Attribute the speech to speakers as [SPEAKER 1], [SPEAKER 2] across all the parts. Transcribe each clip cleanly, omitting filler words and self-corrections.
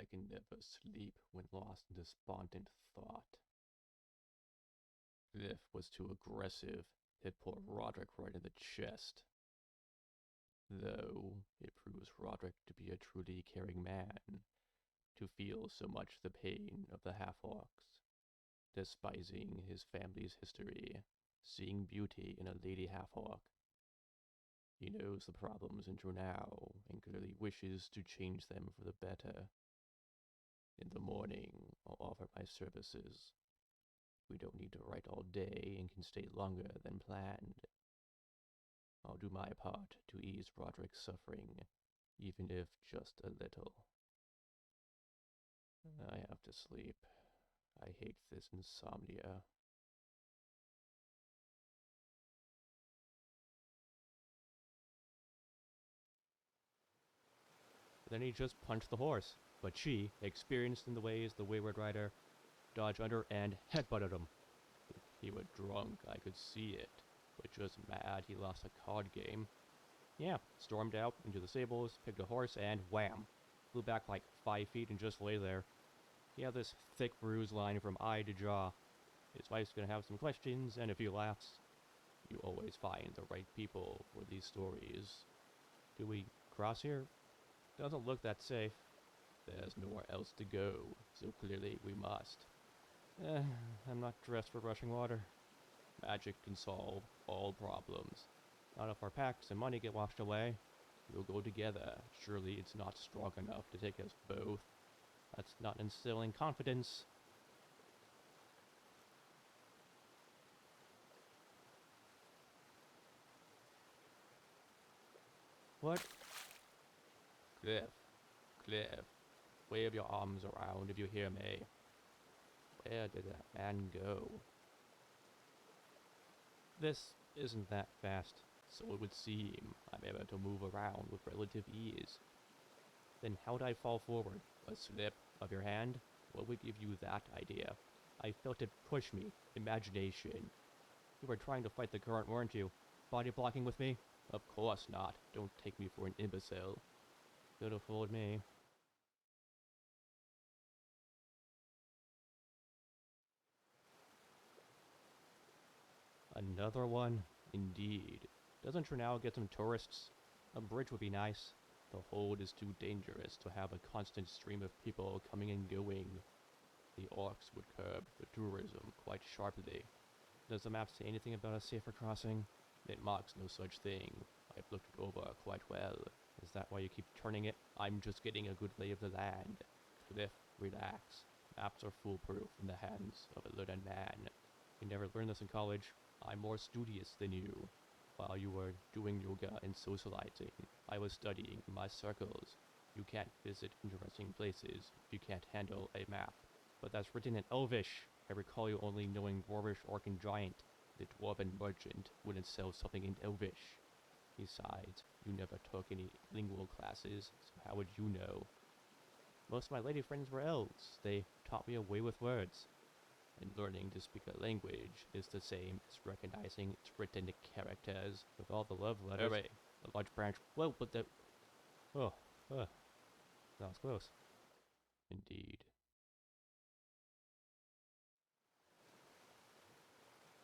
[SPEAKER 1] I can never sleep when lost in despondent thought. Cliff was too aggressive. Hit poor Rodrik right in the chest. Though it proves Rodrik to be a truly caring man, to feel so much the pain of the half-orcs, despising his family's history, seeing beauty in a lady half-orc. He knows the problems in Trunau and clearly wishes to change them for the better. In the morning, I'll offer my services. We don't need to write all day and can stay longer than planned. I'll do my part to ease Rodrik's suffering, even if just a little. I have to sleep. I hate this insomnia. Then he just punched the horse, but she, experienced in the ways the wayward rider, dodged under and headbutted him. If he were drunk, I could see it, but just mad he lost a card game. Yeah, stormed out into the stables, picked a horse, and wham! Flew back like 5 feet and just lay there. He had this thick bruise line from eye to jaw. His wife's gonna have some questions and a few laughs. You always find the right people for these stories. Do we cross here? Doesn't look that safe. There's nowhere else to go, so clearly we must. I'm not dressed for rushing water. Magic can solve all problems. Not if our packs and money get washed away. We'll go together. Surely it's not strong enough to take us both. That's not instilling confidence. What? Cliff. Cliff. Wave your arms around if you hear me. Where did that man go? This isn't that fast, so it would seem. I'm able to move around with relative ease. Then how'd I fall forward? A slip of your hand? What would give you that idea? I felt it push me. Imagination. You were trying to fight the current, weren't you? Body blocking with me? Of course not. Don't take me for an imbecile. Could have fooled me. Another one? Indeed. Doesn't Trunau get some tourists? A bridge would be nice. The hold is too dangerous to have a constant stream of people coming and going. The orcs would curb the tourism quite sharply. Does the map say anything about a safer crossing? It marks no such thing. I've looked it over quite well. Is that why you keep turning it? I'm just getting a good lay of the land. Cliff, relax. Maps are foolproof in the hands of a learned man. You never learned this in college. I'm more studious than you. While you were doing yoga and socializing, I was studying in my circles. You can't visit interesting places if you can't handle a map. But that's written in Elvish. I recall you only knowing Dwarvish, Orc, and Giant. The Dwarven merchant wouldn't sell something in Elvish. Besides, you never took any lingual classes, so how would you know? Most of my lady friends were elves. They taught me a way with words. And learning to speak a language is the same as recognizing its written characters with all the love letters. Hooray, the large branch. Well, but the... Oh, that was close. Indeed.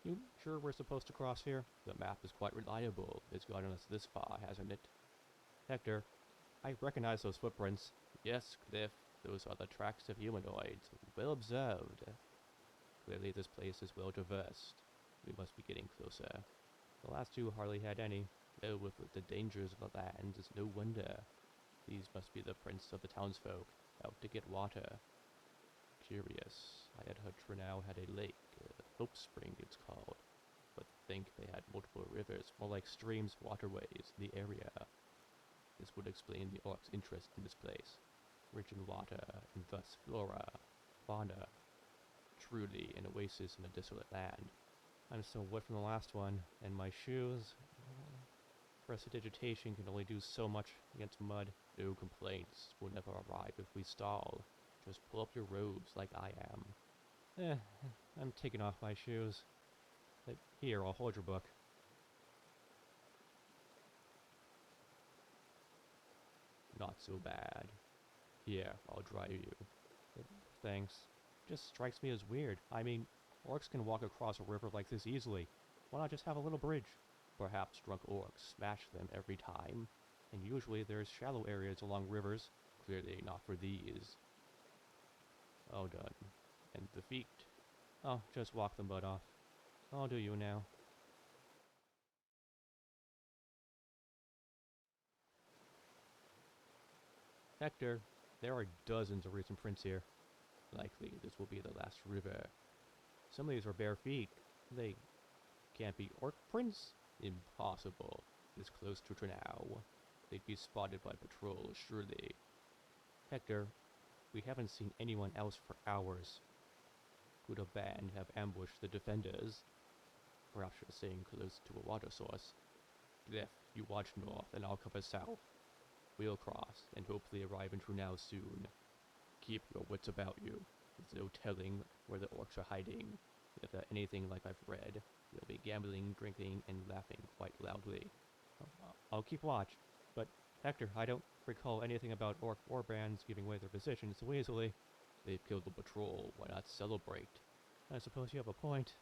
[SPEAKER 1] You sure we're supposed to cross here? The map is quite reliable. It's gotten us this far, hasn't it? Hector, I recognize those footprints. Yes, Cliff, those are the tracks of humanoids. Well observed. Clearly this place is well traversed. We must be getting closer. The last two hardly had any. Though with the dangers of the land, it's no wonder. These must be the prince of the townsfolk, out to get water. Curious. I had heard Trunau had a lake, Hope Spring it's called, but think they had multiple rivers, more like streams, waterways, in the area. This would explain the orcs' interest in this place. Rich in water, and thus flora, fauna. Truly an oasis in a desolate land. I'm still wet from the last one, and my shoes... Prestidigitation can only do so much against mud. No complaints will never arrive if we stall. Just pull up your robes like I am. I'm taking off my shoes. Here, I'll hold your book. Not so bad. Yeah, I'll drive you. Thanks. Just strikes me as weird. I mean, orcs can walk across a river like this easily. Why not just have a little bridge? Perhaps drunk orcs smash them every time. And usually there's shallow areas along rivers. Clearly not for these. All done. And the feet. Oh, just walk the mud off. I'll do you now. Hector, there are dozens of recent prints here. Likely this will be the last river. Some of these are bare feet. They can't be orc prints? Impossible. This close to Trunau. They'd be spotted by patrols, surely. Hector, we haven't seen anyone else for hours. Could a band have ambushed the defenders? Perhaps you're staying close to a water source. Griff, you watch north and I'll cover south. We'll cross and hopefully arrive in Trunau soon. Keep your wits about you. There's no telling where the orcs are hiding. If they're anything like I've read, they'll be gambling, drinking, and laughing quite loudly. I'll keep watch, but Hector, I don't recall anything about orc warbands giving away their positions so easily. They've killed the patrol, why not celebrate? I suppose you have a point.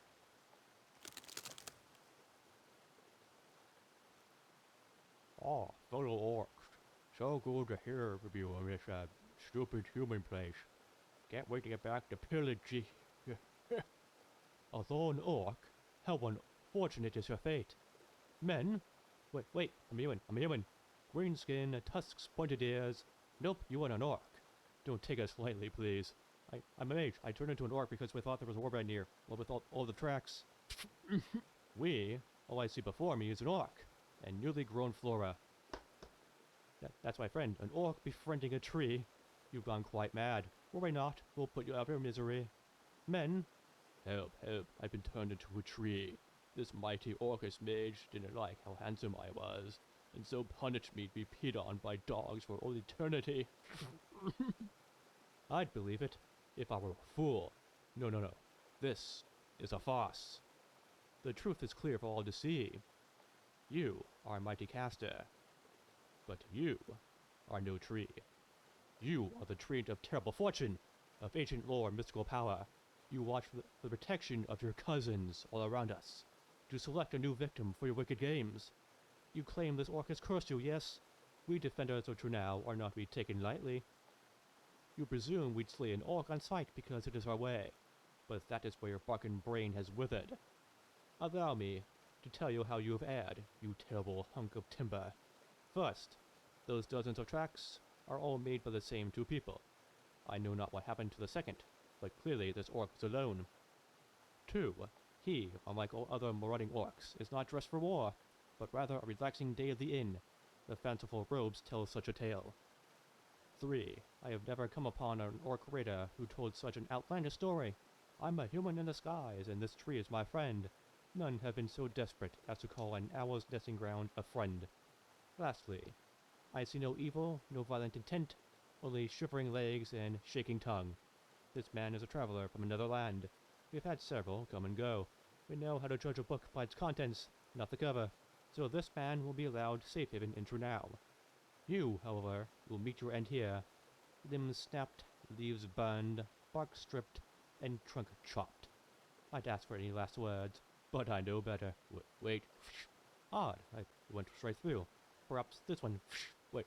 [SPEAKER 1] Oh, fellow orcs. So good to hear of you on this stupid human place. Can't wait to get back to pillage. Although an orc, how unfortunate is your fate. Men? Wait, I'm human. Green skin, tusks, pointed ears. Nope, you want an orc. Don't take us lightly, please. I'm a mage. I turned into an orc because we thought there was a warband near. Well, with all the tracks. All I see before me is an orc. And newly grown flora. That's my friend, an orc befriending a tree. You've gone quite mad. Were we not? We'll put you out of your misery. Men? Help, I've been turned into a tree. This mighty orcish mage didn't like how handsome I was, and so punished me to be peed on by dogs for all eternity. I'd believe it, if I were a fool. No. This is a farce. The truth is clear for all to see. You are a mighty caster, but you are no tree. You are the tree of terrible fortune, of ancient lore and mystical power. You watch for the protection of your cousins all around us, to select a new victim for your wicked games. You claim this orc has cursed you, yes? We defenders of Trunau are not to be taken lightly. You presume we'd slay an orc on sight because it is our way, but that is where your barking brain has withered. Allow me to tell you how you have erred, you terrible hunk of timber. First, those dozens of tracks are all made by the same two people. I know not what happened to the second, but clearly this orc was alone. 2. He, unlike all other marauding orcs, is not dressed for war, but rather a relaxing day at the inn. The fanciful robes tell such a tale. 3. I have never come upon an orc raider who told such an outlandish story. I'm a human in disguise, and this tree is my friend. None have been so desperate as to call an owl's nesting ground a friend. Lastly, I see no evil, no violent intent, only shivering legs and shaking tongue. This man is a traveler from another land. We've had several come and go. We know how to judge a book by its contents, not the cover. So this man will be allowed safe haven in Trunau. You, however, will meet your end here. Limbs snapped, leaves burned, bark stripped, and trunk chopped. I'd ask for any last words, but I know better. Wait. Odd, I went straight through. Perhaps this one. Wait.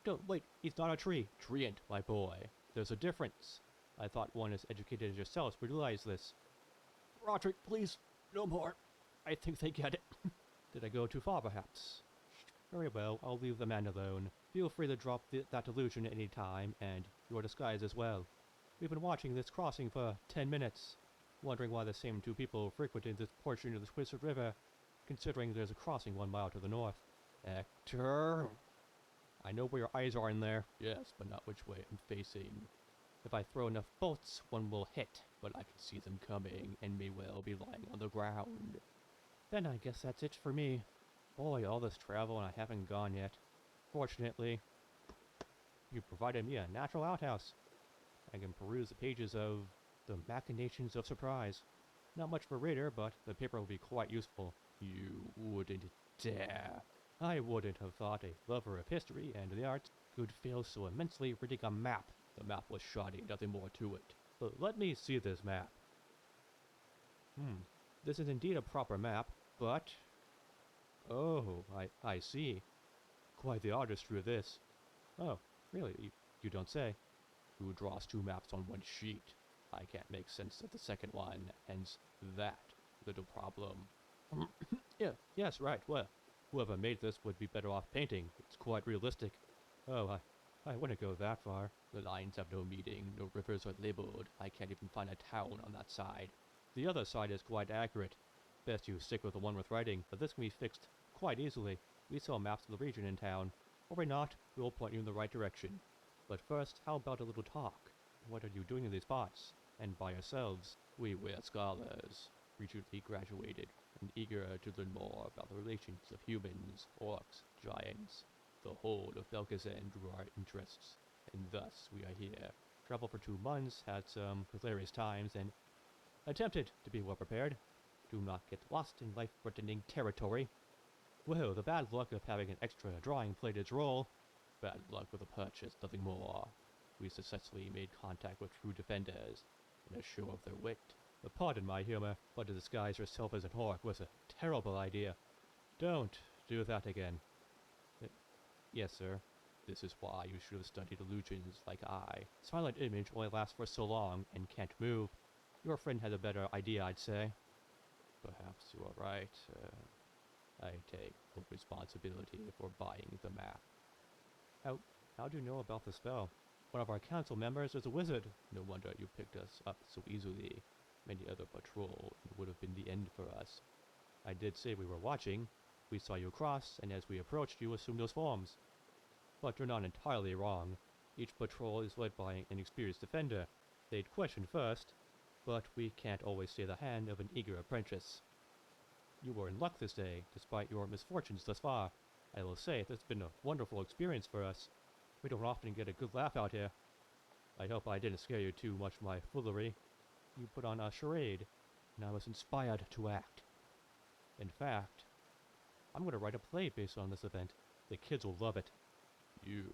[SPEAKER 1] Don't wait, he's not a tree. Treant, my boy. There's a difference. I thought one as educated as yourselves would realize this. Rodrik, please, no more. I think they get it. Did I go too far, perhaps? Very well, I'll leave the man alone. Feel free to drop that illusion at any time, and your disguise as well. We've been watching this crossing for 10 minutes, wondering why the same two people frequented this portion of the Twisted River, considering there's a crossing 1 mile to the north. Hector? I know where your eyes are in there. Yes, but not which way I'm facing. If I throw enough bolts, one will hit, but I can see them coming, and may well be lying on the ground. Then I guess that's it for me. Boy, all this travel and I haven't gone yet. Fortunately, you provided me a natural outhouse. I can peruse the pages of The Machinations of Surprise. Not much for a reader, but the paper will be quite useful. You wouldn't dare. I wouldn't have thought a lover of history and the arts could fail so immensely reading a map. The map was shoddy, nothing more to it. But let me see this map. This is indeed a proper map, but... Oh, I see. Quite the artistry of this. Oh, really? You don't say. Who draws two maps on one sheet? I can't make sense of the second one, hence that little problem. Yeah, yes, right, well, whoever made this would be better off painting. It's quite realistic. Oh, I wouldn't go that far. The lines have no meaning, no rivers are labeled. I can't even find a town on that side. The other side is quite accurate. Best you stick with the one with writing, but this can be fixed quite easily. We sell maps of the region in town. Or not, we'll point you in the right direction. But first, how about a little talk? What are you doing in these spots? And by yourselves? We were scholars, recently graduated, and eager to learn more about the relations of humans, orcs, giants. The whole of Belkazan drew our interests, and thus we are here. Traveled for 2 months, had some hilarious times, and attempted to be well prepared. Do not get lost in life-threatening territory. Well, the bad luck of having an extra drawing played its role. Bad luck with a purchase, nothing more. We successfully made contact with true defenders, in a show of their wit. Pardon my humor, but to disguise yourself as an orc was a terrible idea. Don't do that again. Yes, sir. This is why you should have studied illusions like I. Silent image only lasts for so long and can't move. Your friend had a better idea, I'd say. Perhaps you are right. I take full responsibility for buying the map. How do you know about the spell? One of our council members is a wizard. No wonder you picked us up so easily. Many other patrol, it would have been the end for us. I did say we were watching. We saw you cross, and as we approached, you assumed those forms. But you're not entirely wrong. Each patrol is led by an experienced defender. They'd question first, but we can't always stay the hand of an eager apprentice. You were in luck this day, despite your misfortunes thus far. I will say, it's been a wonderful experience for us. We don't often get a good laugh out here. I hope I didn't scare you too much with my foolery. You put on a charade, and I was inspired to act. In fact, I'm going to write a play based on this event. The kids will love it. You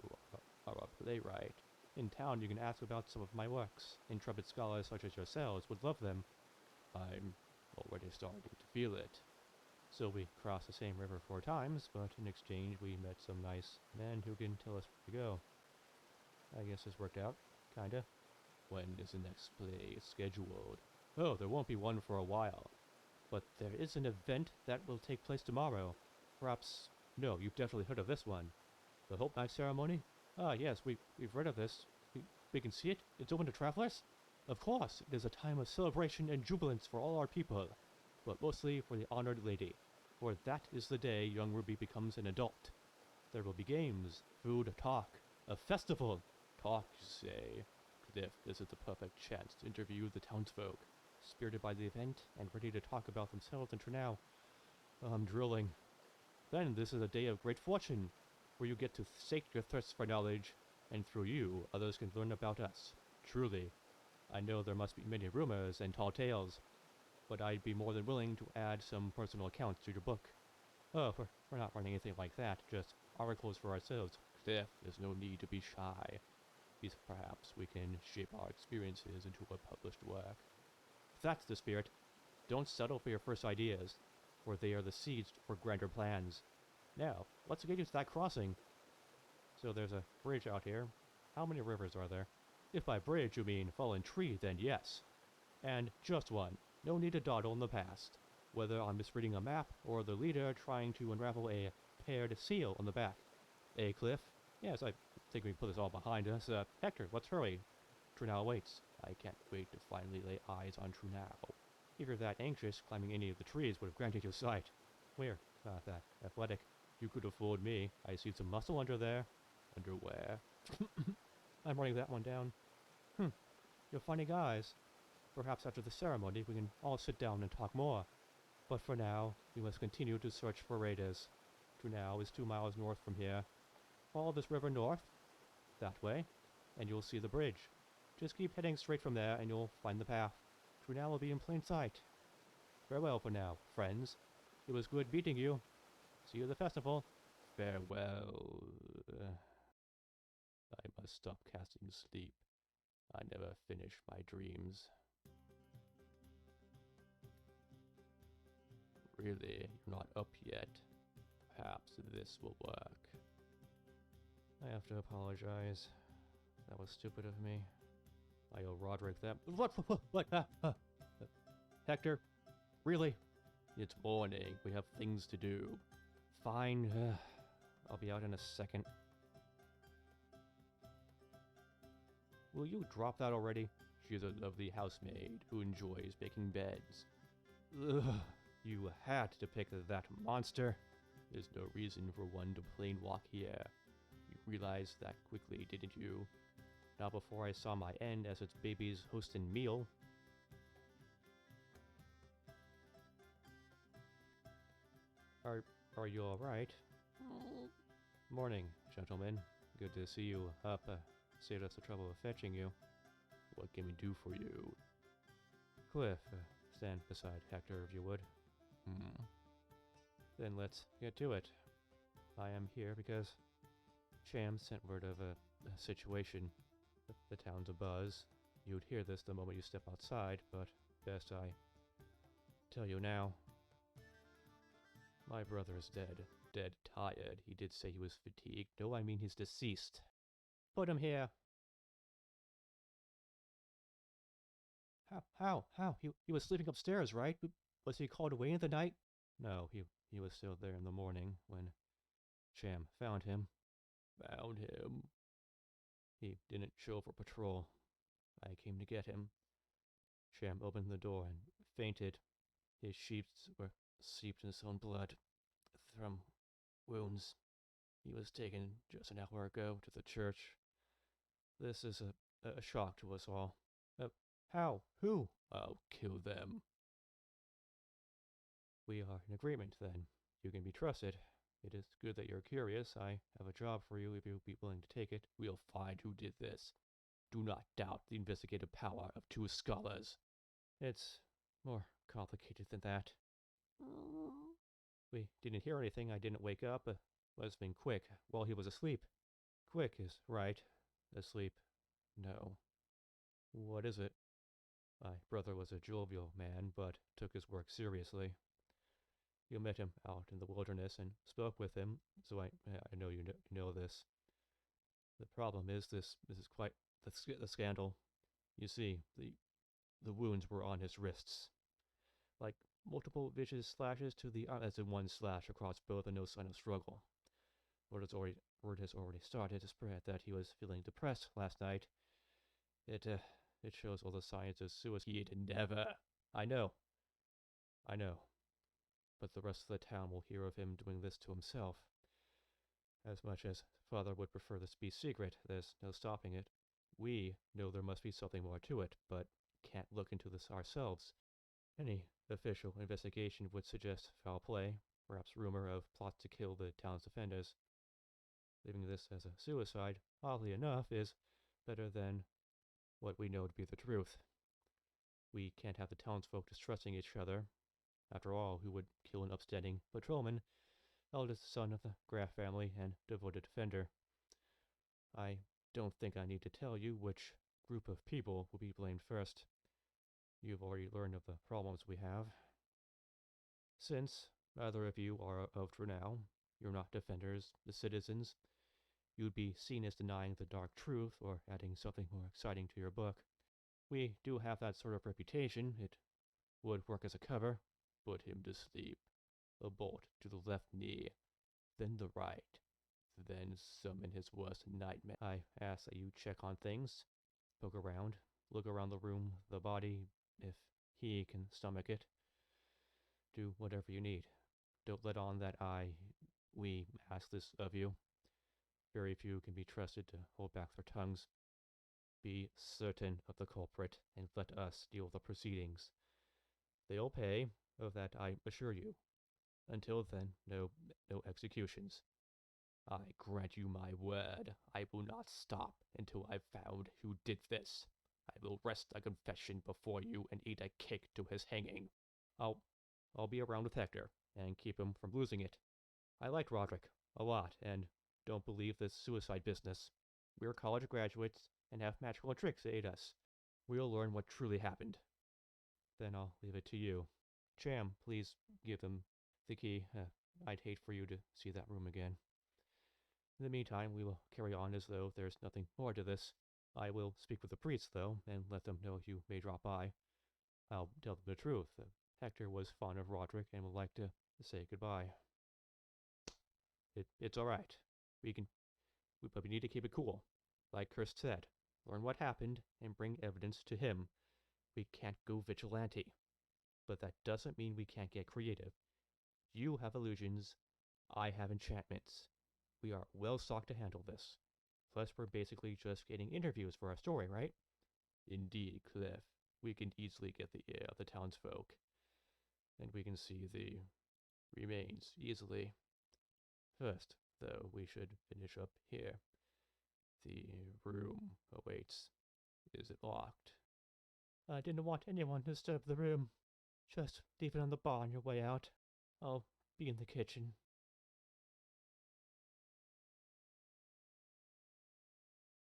[SPEAKER 1] are a playwright. In town, you can ask about some of my works. Intrepid scholars such as yourselves would love them. I'm already starting to feel it. So we crossed the same river 4 times, but in exchange we met some nice men who can tell us where to go. I guess this worked out, kinda. When is the next play scheduled? Oh, there won't be one for a while. But there is an event that will take place tomorrow. Perhaps... No, you've definitely heard of this one. The Hope Night Ceremony? Ah, yes, we've read of this. We can see it? It's open to travelers? Of course, it is a time of celebration and jubilance for all our people. But mostly for the honored lady. For that is the day young Ruby becomes an adult. There will be games, food, talk, a festival. Talk, you say? Cliff, this is the perfect chance to interview the townsfolk, spirited by the event and ready to talk about themselves in Trunau. I'm drooling. Then this is a day of great fortune, where you get to sate your thirst for knowledge, and through you, others can learn about us. Truly. I know there must be many rumors and tall tales, but I'd be more than willing to add some personal accounts to your book. Oh, we're not running anything like that, just articles for ourselves. Cliff, there's no need to be shy. Perhaps we can shape our experiences into a published work. If that's the spirit, don't settle for your first ideas, for they are the seeds for grander plans. Now, let's get into that crossing. So there's a bridge out here. How many rivers are there? If by bridge you mean fallen tree, then yes. And just one. No need to dawdle in the past. Whether I'm misreading a map, or the leader trying to unravel a paired seal on the back. Hey, Cliff? Yes, I think we can put this all behind us. Hector, let's hurry. Trunau waits. I can't wait to finally lay eyes on Trunau. If you're that anxious, climbing any of the trees would have granted you sight. Where? Not that athletic. You could have fooled me. I see some muscle under there. Under where? I'm writing that one down. You're funny guys. Perhaps after the ceremony we can all sit down and talk more. But for now, we must continue to search for raiders. Trunau is 2 miles north from here. Follow this river north, that way, and you'll see the bridge. Just keep heading straight from there and you'll find the path. Trunau will be in plain sight. Farewell for now, friends. It was good meeting you. See you at the festival. Farewell. I must stop casting sleep. I never finish my dreams. Really, you're not up yet. Perhaps this will work. I have to apologize. That was stupid of me. I owe Rodrik that. What? Hector? Really? It's morning. We have things to do. Fine. I'll be out in a second. Will you drop that already? She's a lovely housemaid who enjoys making beds. Ugh, you had to pick that monster. There's no reason for one to plain walk here. You realized that quickly, didn't you? Not before I saw my end as its baby's hosting meal. Are you alright? Morning, gentlemen. Good to see you up. Saved us the trouble of fetching you. What can we do for you? Cliff, stand beside Hector if you would. Then let's get to it. I am here because Cham sent word of a situation. The town's abuzz. You'd hear this the moment you step outside, but best I tell you now. My brother is dead. Dead tired. He did say he was fatigued. No, I mean he's deceased. Put him here. How? He was sleeping upstairs, right? Was he called away in the night? No, he was still there in the morning when Cham found him. Found him? He didn't show for patrol. I came to get him. Cham opened the door and fainted. His sheets were steeped in his own blood from wounds. He was taken just an hour ago to the church. This is a shock to us all. How? Who? I'll kill them. We are in agreement, then. You can be trusted. It is good that you're curious. I have a job for you if you'll be willing to take it. We'll find who did this. Do not doubt the investigative power of two scholars. It's more complicated than that. We didn't hear anything. I didn't wake up. Must have been quick while he was asleep. Quick is right. Asleep, no. What is it? My brother was a jovial man, but took his work seriously. You met him out in the wilderness and spoke with him, so I know you know this. The problem is this is quite the scandal. You see, the wounds were on his wrists. Like multiple vicious slashes to the as in one slash across both and no sign of struggle. Word has already started to spread that he was feeling depressed last night. It shows all the signs of suicide. Never. I know. But the rest of the town will hear of him doing this to himself. As much as Father would prefer this be secret, there's no stopping it. We know there must be something more to it, but can't look into this ourselves. Any official investigation would suggest foul play, perhaps rumor of plots to kill the town's defenders. Leaving this as a suicide, oddly enough, is better than what we know to be the truth. We can't have the townsfolk distrusting each other. After all, who would kill an upstanding patrolman, eldest son of the Grath family and devoted defender? I don't think I need to tell you which group of people will be blamed first. You've already learned of the problems we have. Since either of you are of Trunau, you're not defenders, the citizens, you'd be seen as denying the dark truth or adding something more exciting to your book. We do have that sort of reputation. It would work as a cover. Put him to sleep. A bolt to the left knee, then the right, then summon his worst nightmare. I ask that you check on things, poke around, look around the room, the body, if he can stomach it. Do whatever you need. Don't let on that we ask this of you. Very few can be trusted to hold back their tongues. Be certain of the culprit and let us deal with the proceedings. They'll pay, of that I assure you. Until then, no executions. I grant you my word, I will not stop until I've found who did this. I will wrest a confession before you and eat a cake to his hanging. I'll be around with Hector and keep him from losing it. I liked Rodrik. A lot, and don't believe this suicide business. We're college graduates and have magical tricks to aid us. We'll learn what truly happened. Then I'll leave it to you. Cham, please give them the key. I'd hate for you to see that room again. In the meantime, we will carry on as though there's nothing more to this. I will speak with the priests, though, and let them know you may drop by. I'll tell them the truth. Hector was fond of Rodrik and would like to say goodbye. It's all right. But we need to keep it cool. Like Kurst said, learn what happened and bring evidence to him. We can't go vigilante. But that doesn't mean we can't get creative. You have illusions, I have enchantments. We are well stocked to handle this. Plus, we're basically just getting interviews for our story, right? Indeed, Cliff. We can easily get the ear of the townsfolk. And we can see the remains easily. First, though, we should finish up here. The room awaits. Is it locked? I didn't want anyone to disturb the room. Just leave it on the bar on your way out. I'll be in the kitchen.